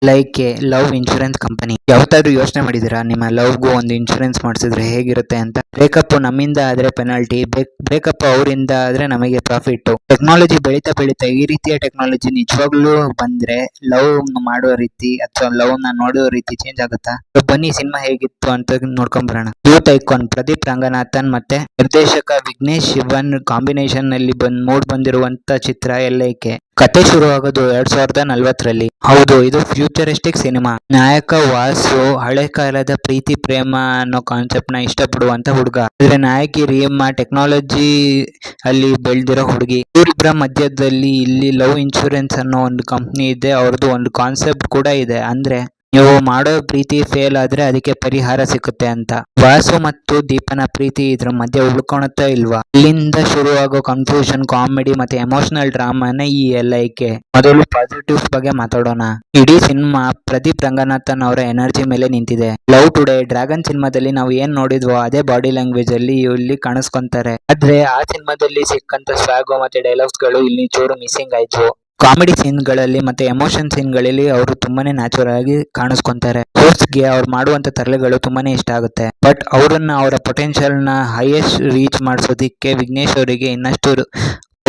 Like A love insurance company. ಯಾವತ್ತಾದ್ರೂ ಯೋಚನೆ ಮಾಡಿದೀರಾ ನಿಮ್ಮ ಲವ್ಗೂ ಒಂದು ಇನ್ಶೂರೆನ್ಸ್ ಮಾಡಿಸಿದ್ರೆ ಹೇಗಿರುತ್ತೆ ಅಂತ? ಬ್ರೇಕಪ್ ನಮ್ಮಿಂದ ಆದ್ರೆ ಪೆನಾಲ್ಟಿ, ಬ್ರೇಕಪ್ ಅವರಿಂದ ಆದ್ರೆ ನಮಗೆ ಪ್ರಾಫಿಟ್. ಟೆಕ್ನಾಲಜಿ ಬೆಳೀತಾ ಬೆಳೀತಾ ಈ ರೀತಿಯ ಟೆಕ್ನಾಲಜಿ ನಿಜವಾಗ್ಲೂ ಬಂದ್ರೆ ಲವ್ ಮಾಡೋ ರೀತಿ ಅಥವಾ ಲವ್ ನ ನೋಡೋ ರೀತಿ ಚೇಂಜ್ ಆಗುತ್ತಾ? ಬನ್ನಿ ಸಿನಿಮಾ ಹೇಗಿತ್ತು ಅಂತ ನೋಡ್ಕೊಂಡ್ ಬರೋಣ. ಯೂತ್ ಐಕಾನ್ ಪ್ರದೀಪ್ ರಂಗನಾಥನ್ ಮತ್ತೆ ನಿರ್ದೇಶಕ ವಿಘ್ನೇಶ್ ಶಿವನ್ ಕಾಂಬಿನೇಷನ್ ನಲ್ಲಿ ಮೂಡ್ ಬಂದಿರುವಂತ ಚಿತ್ರ LIK. ಕತೆ ಶುರುವಾಗೋದು 2040ರಲ್ಲಿ. ಹೌದು, ಇದು ಫ್ಯೂಚರಿಸ್ಟಿಕ್ ಸಿನಿಮಾ. ನಾಯಕ ವಾಸು ಹಳೆ ಕಾಲದ ಪ್ರೀತಿ ಪ್ರೇಮ ಅನ್ನೋ ಕಾನ್ಸೆಪ್ಟ್ ನ ಇಷ್ಟಪಡುವಂತ ಹುಡುಗ. ಆದ್ರೆ ನಾಯಕಿ ರೀಮಾ ಟೆಕ್ನಾಲಜಿ ಅಲ್ಲಿ ಬೆಳೆದಿರೋ ಹುಡುಗಿ. ಇವರಿಬ್ಬರ ಮಧ್ಯದಲ್ಲಿ ಇಲ್ಲಿ ಲವ್ ಇನ್ಶೂರೆನ್ಸ್ ಅನ್ನೋ ಒಂದು ಕಂಪ್ನಿ ಇದೆ. ಅವ್ರದ್ದು ಒಂದು ಕಾನ್ಸೆಪ್ಟ್ ಕೂಡ ಇದೆ. ಅಂದ್ರೆ ನೀವು ಮಾಡೋ ಪ್ರೀತಿ ಫೇಲ್ ಆದ್ರೆ ಅದಕ್ಕೆ ಪರಿಹಾರ ಸಿಗುತ್ತೆ ಅಂತ. ವಾಸು ಮತ್ತು ದೀಪನ ಪ್ರೀತಿ ಇದ್ರ ಮಧ್ಯೆ ಉಳ್ಕೊಳತ್ತಾ ಇಲ್ವಾ? ಇಲ್ಲಿಂದ ಶುರುವಾಗೋ ಕನ್ಫ್ಯೂಷನ್, ಕಾಮಿಡಿ ಮತ್ತೆ ಎಮೋಷನಲ್ ಡ್ರಾಮಾನೇ ಈ LIK. ಮೊದಲು ಪಾಸಿಟಿವ್ಸ್ ಬಗ್ಗೆ ಮಾತಾಡೋಣ. ಇಡೀ ಸಿನಿಮಾ ಪ್ರದೀಪ್ ರಂಗನಾಥನ್ ಅವರ ಎನರ್ಜಿ ಮೇಲೆ ನಿಂತಿದೆ. ಲವ್ ಟುಡೇ, ಡ್ರ್ಯಾಗನ್ ಸಿನಿಮಾದಲ್ಲಿ ನಾವು ಏನ್ ನೋಡಿದ್ವೋ ಅದೇ ಬಾಡಿ ಲ್ಯಾಂಗ್ವೇಜ್ ಅಲ್ಲಿ ಇಲ್ಲಿ ಕಾಣಿಸ್ಕೊಂತಾರೆ. ಆದ್ರೆ ಆ ಸಿನಿಮಾದಲ್ಲಿ ಸಿಕ್ಕಂತ ಸ್ವಾಗು ಮತ್ತೆ ಡೈಲಾಗ್ಸ್ ಗಳು ಇಲ್ಲಿ ಚೂರು ಮಿಸ್ಸಿಂಗ್ ಆಯ್ತು. ಕಾಮಿಡಿ ಸೀನ್ ಗಳಲ್ಲಿ ಮತ್ತೆ ಎಮೋಷನ್ ಸೀನ್ ಗಳಲ್ಲಿ ಅವರು ತುಂಬಾನೇ ನ್ಯಾಚುರಲ್ ಆಗಿ ಕಾಣಿಸ್ಕೊಂತಾರೆ. ಗೆ ಅವ್ರು ಮಾಡುವಂತ ತರಲೆಗಳು ತುಂಬಾನೇ ಇಷ್ಟ ಆಗುತ್ತೆ. ಬಟ್ ಅವರನ್ನ ಅವರ ಪೊಟೆನ್ಶಿಯಲ್ ನ ಹೈಯೆಸ್ಟ್ ರೀಚ್ ಮಾಡಿಸೋದಿಕ್ಕೆ ವಿಘ್ನೇಶ್ ಅವರಿಗೆ ಇನ್ನಷ್ಟು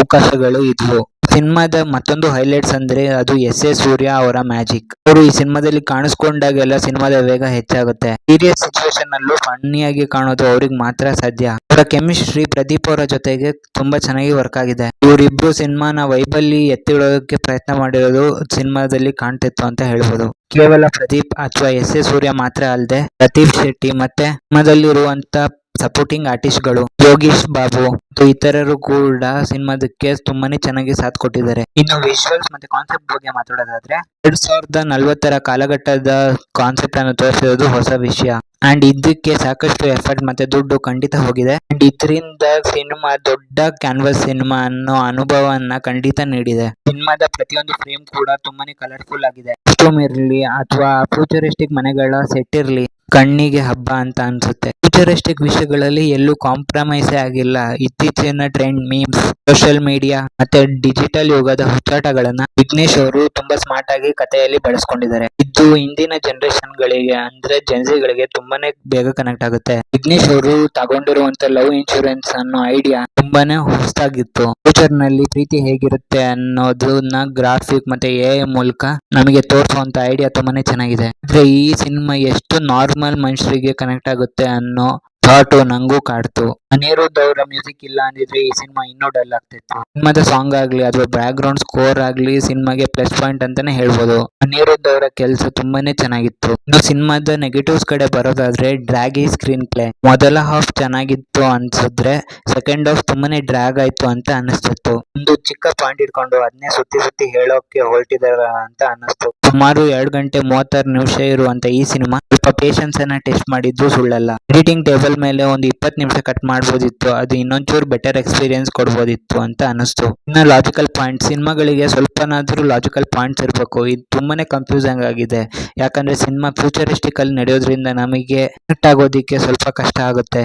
ಅವಕಾಶಗಳು ಇದ್ವು. ಸಿನಿಮಾದ ಮತ್ತೊಂದು ಹೈಲೈಟ್ಸ್ ಅಂದ್ರೆ ಅದು ಎಸ್ ಸೂರ್ಯ ಅವರ ಮ್ಯಾಜಿಕ್. ಅವರು ಈ ಸಿನಿಮಾದಲ್ಲಿ ಕಾಣಿಸ್ಕೊಂಡಾಗೆಲ್ಲ ಸಿನಿಮಾದ ವೇಗ ಹೆಚ್ಚಾಗುತ್ತೆ. ಸೀರಿಯಸ್ ಸಿಚುವೇಶನ್ ಅಲ್ಲೂ ಫನ್ನಿಯಾಗಿ ಕಾಣೋದು ಅವ್ರಿಗೆ ಮಾತ್ರ ಸಾಧ್ಯ. ಅವರ ಕೆಮಿಸ್ಟ್ರಿ ಪ್ರದೀಪ್ ಅವರ ಜೊತೆಗೆ ತುಂಬಾ ಚೆನ್ನಾಗಿ ವರ್ಕ್ ಆಗಿದೆ. ಇವರಿಬ್ರು ಸಿನಿಮಾನ ವೈಬಲ್ಲಿ ಎತ್ತಿಡೋಕೆ ಪ್ರಯತ್ನ ಮಾಡಿರೋದು ಸಿನಿಮಾದಲ್ಲಿ ಕಾಣ್ತಿತ್ತು ಅಂತ ಹೇಳ್ಬೋದು. ಕೇವಲ ಪ್ರದೀಪ್ ಅಥವಾ ಎಸ್ ಸೂರ್ಯ ಮಾತ್ರ ಅಲ್ಲದೆ ಲತೀಫ್ ಶೆಟ್ಟಿ ಮತ್ತೆ ಸಿನಿಮಾದಲ್ಲಿರುವಂತ ಸಪೋರ್ಟಿಂಗ್ ಆರ್ಟಿಸ್ಟ್ ಗಳು ಯೋಗೀಶ್ ಬಾಬು ಮತ್ತು ಇತರರು ಕೂಡ ಸಿನಿಮಾದಕ್ಕೆ ತುಂಬಾನೇ ಚೆನ್ನಾಗಿ ಸಾಥ್ ಕೊಟ್ಟಿದ್ದಾರೆ. ಇನ್ನು ವಿಜುವಲ್ಸ್ ಮತ್ತೆ ಕಾನ್ಸೆಪ್ಟ್ ಬಗ್ಗೆ ಮಾತಾಡೋದಾದ್ರೆ 2040ರ ಕಾಲಘಟ್ಟದ ಕಾನ್ಸೆಪ್ಟ್ ಅನ್ನು ತೋರಿಸಿರೋದು ಹೊಸ ವಿಷಯ. ಅಂಡ್ ಇದಕ್ಕೆ ಸಾಕಷ್ಟು ಎಫರ್ಟ್ ಮತ್ತೆ ದುಡ್ಡು ಖಂಡಿತ ಹೋಗಿದೆ. ಅಂಡ್ ಇದರಿಂದ ಸಿನಿಮಾ ದೊಡ್ಡ ಕ್ಯಾನ್ವಾಸ್ ಸಿನಿಮಾ ಅನ್ನೋ ಅನುಭವವನ್ನ ಖಂಡಿತ ನೀಡಿದೆ. ಸಿನಿಮಾದ ಪ್ರತಿಯೊಂದು ಫ್ರೇಮ್ ಕೂಡ ತುಂಬಾನೇ ಕಲರ್ಫುಲ್ ಆಗಿದೆ. ಕಾಸ್ಟ್ಯೂಮ್ ಇರ್ಲಿ ಅಥವಾ ಫ್ಯೂಚರಿಸ್ಟಿಕ್ ಮನೆಗಳ ಸೆಟ್ ಇರ್ಲಿ, ಕಣ್ಣಿಗೆ ಹಬ್ಬ ಅಂತ ಅನ್ಸುತ್ತೆ. ಫ್ಯೂಚರಿಸ್ಟಿಕ್ ವಿಷಯಗಳಲ್ಲಿ ಎಲ್ಲೂ ಕಾಂಪ್ರಮೈಸ್ ಆಗಿಲ್ಲ. ಇತ್ತೀಚಿನ ಟ್ರೆಂಡ್, ಮೀಮ್ಸ್, ಸೋಷಿಯಲ್ ಮೀಡಿಯಾ ಮತ್ತೆ ಡಿಜಿಟಲ್ ಯುಗದ ಹುಚ್ಚಾಟಗಳನ್ನ ವಿಘ್ನೇಶ್ ಅವರು ತುಂಬಾ ಸ್ಮಾರ್ಟ್ ಆಗಿ ಕಥೆಯಲ್ಲಿ ಬಳಸ್ಕೊಂಡಿದ್ದಾರೆ. ಇದು ಇಂದಿನ ಜನರೇಷನ್ ಗಳಿಗೆ ಅಂದ್ರೆ ಜೆನ್ಸಿಗಳಿಗೆ ತುಂಬಾನೇ ಬೇಗ ಕನೆಕ್ಟ್ ಆಗುತ್ತೆ. ವಿಘ್ನೇಶ್ ಅವರು ತಗೊಂಡಿರುವಂತ ಲವ್ ಇನ್ಶೂರೆನ್ಸ್ ಅನ್ನೋ ಐಡಿಯಾ ತುಂಬಾನೇ ಹೊಸದಾಗಿತ್ತು. ಫ್ಯೂಚರ್ ನಲ್ಲಿ ಪ್ರೀತಿ ಹೇಗಿರುತ್ತೆ ಅನ್ನೋದನ್ನ ಗ್ರಾಫಿಕ್ ಮತ್ತೆ AI ಮೂಲಕ ನಮಗೆ ತೋರಿಸುವಂತ ಐಡಿಯಾ ತುಂಬಾನೇ ಚೆನ್ನಾಗಿದೆ. ಆದ್ರೆ ಈ ಸಿನಿಮಾ ಎಷ್ಟು ನಾರ್ಮಲ್ ಮನುಷ್ಯರಿಗೆ ಕನೆಕ್ಟ್ ಆಗುತ್ತೆ ಅನ್ನೋ ಥಾಟ್ ನಂಗೂ ಕಾಡ್ತು. ಅನಿರುದ್ಧ್ ಅವರ ಮ್ಯೂಸಿಕ್ ಇಲ್ಲ ಅಂದಿದ್ರೆ ಈ ಸಿನಿಮಾ ಇನ್ನೂ ಡಲ್ ಆಗ್ತಿತ್ತು. ಸಿನಿಮಾದ ಸಾಂಗ್ ಆಗ್ಲಿ ಅಥವಾ ಬ್ಯಾಕ್ ಗ್ರೌಂಡ್ ಸ್ಕೋರ್ ಆಗ್ಲಿ ಸಿನಿಮಾಗೆ ಪ್ಲಸ್ ಪಾಯಿಂಟ್ ಅಂತಾನೆ ಹೇಳ್ಬೋದು. ಅನಿರುದ್ಧ್ ಅವರ ಕೆಲಸ ತುಂಬಾನೇ ಚೆನ್ನಾಗಿತ್ತು. ಇನ್ನು ಸಿನಿಮಾದ ನೆಗೆಟಿವ್ಸ್ ಕಡೆ ಬರೋದಾದ್ರೆ ಡ್ರ್ಯಾಗಿ ಸ್ಕ್ರೀನ್ ಪ್ಲೇ. ಮೊದಲ ಹಾಫ್ ಚೆನ್ನಾಗಿತ್ತು ಅನ್ಸಿದ್ರೆ ಸೆಕೆಂಡ್ ಹಾಫ್ ತುಂಬಾನೇ ಡ್ರ್ಯಾಗ್ ಆಯ್ತು ಅಂತ ಅನಿಸ್ತಿತ್ತು. ಒಂದು ಚಿಕ್ಕ ಪಾಯಿಂಟ್ ಇಟ್ಕೊಂಡು ಅದನ್ನೇ ಸುತ್ತಿ ಸುತ್ತಿ ಹೇಳೋಕೆ ಹೊರಟಿದಾರ ಅಂತ ಅನಿಸ್ತು. ಸುಮಾರು 2 ಗಂಟೆ 36 ನಿಮಿಷ ಇರುವಂತ ಈ ಸಿನಿಮಾ ಸ್ವಲ್ಪ ಪೇಷನ್ಸ್ ಅನ್ನ ಟೆಸ್ಟ್ ಮಾಡಿದ್ದು ಸುಳ್ಳಲ್ಲ. ಎಡಿಟಿಂಗ್ ಟೇಬಲ್ ಮೇಲೆ ಒಂದು 20 ನಿಮಿಷ ಕಟ್ ಮಾಡಬಹುದಿತ್ತು. ಅದು ಇನ್ನೊಂಚೂರು ಬೆಟರ್ ಎಕ್ಸ್ಪೀರಿಯನ್ಸ್ ಕೊಡ್ಬೋದಿತ್ತು ಅಂತ ಅನಿಸ್ತು. ಇನ್ನು ಲಾಜಿಕಲ್ ಪಾಯಿಂಟ್, ಸಿನಿಮಾಗಳಿಗೆ ಸ್ವಲ್ಪನಾದ್ರೂ ಲಾಜಿಕಲ್ ಪಾಯಿಂಟ್ಸ್ ಇರಬೇಕು. ಇದು ತುಂಬಾನೇ ಕನ್ಫ್ಯೂಸಿಂಗ್ ಆಗಿದೆ. ಯಾಕಂದ್ರೆ ಸಿನಿಮಾ ಫ್ಯೂಚರಿಸ್ಟಿಕ್ ಅಲ್ಲಿ ನಡೆಯೋದ್ರಿಂದ ನಮಗೆ ಕನೆಕ್ಟ್ ಆಗೋದಿಕ್ಕೆ ಸ್ವಲ್ಪ ಕಷ್ಟ ಆಗುತ್ತೆ.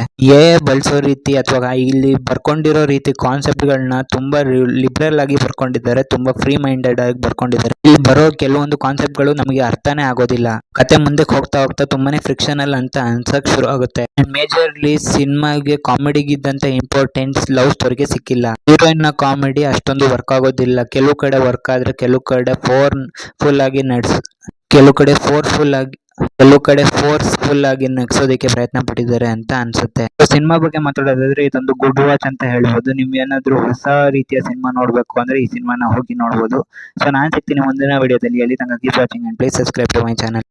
ಬಳಸೋ ರೀತಿ ಅಥವಾ ಇಲ್ಲಿ ಬರ್ಕೊಂಡಿರೋ ರೀತಿ ಕಾನ್ಸೆಪ್ಟ್ ಗಳನ್ನ ತುಂಬಾ ಲಿಬರಲ್ ಆಗಿ ಬರ್ಕೊಂಡಿದ್ದಾರೆ. ತುಂಬಾ ಫ್ರೀ ಮೈಂಡೆಡ್ ಆಗಿ ಬರ್ಕೊಂಡಿದ್ದಾರೆ. ಇಲ್ಲಿ ಬರೋ ಕೆಲವೊಂದು ಕಾನ್ಸೆಪ್ಟ್ ಗಳು ನಮಗೆ ಅರ್ಥನೇ ಆಗೋದಿಲ್ಲ. ಕತೆ ಮುಂದಕ್ಕೆ ಹೋಗ್ತಾ ಹೋಗ್ತಾ ತುಂಬಾನೇ ಫ್ರಿಕ್ಷನಲ್ ಅಂತ ಅನ್ಸಕ್ ಶುರು ಆಗುತ್ತೆ. ಮೇಜರ್ಲಿ ಸಿನಿಮಾಗೆ ಕಾಮಿಡಿಗಿದ್ದಂತ ಇಂಪಾರ್ಟೆನ್ಸ್ ಲವ್ ಸ್ಟೋರಿಗೆ ಸಿಕ್ಕಿಲ್ಲ. ಹೀರೋಯಿನ್ ನ ಕಾಮಿಡಿ ಅಷ್ಟೊಂದು ವರ್ಕ್ ಆಗೋದಿಲ್ಲ. ಕೆಲವು ಕಡೆ ವರ್ಕ್ ಆದ್ರೆ ಕೆಲವು ಕಡೆ ಫೋರ್ಸ್ಫುಲ್ ಆಗಿ ನಗ್ಸೋದಕ್ಕೆ ಪ್ರಯತ್ನ ಪಟ್ಟಿದ್ದಾರೆ ಅಂತ ಅನ್ಸುತ್ತೆ. ಸಿನಿಮಾ ಬಗ್ಗೆ ಮಾತಾಡೋದಾದ್ರೆ ಇದೊಂದು ಗುಡ್ ವಾಚ್ ಅಂತ ಹೇಳ್ಬೋದು. ನೀವು ಏನಾದ್ರೂ ಹೊಸ ರೀತಿಯ ಸಿನಿಮಾ ನೋಡ್ಬೇಕು ಅಂದ್ರೆ ಈ ಸಿನಿಮಾನ ಹೋಗಿ ನೋಡ್ಬೋದು. ಸೊ ನಾನ್ ಸಿಗ್ತೀನಿ ಮುಂದಿನ ವಿಡಿಯೋದಲ್ಲಿ. ಅಲ್ಲಿ ತನಕ keep watching and please subscribe to my channel.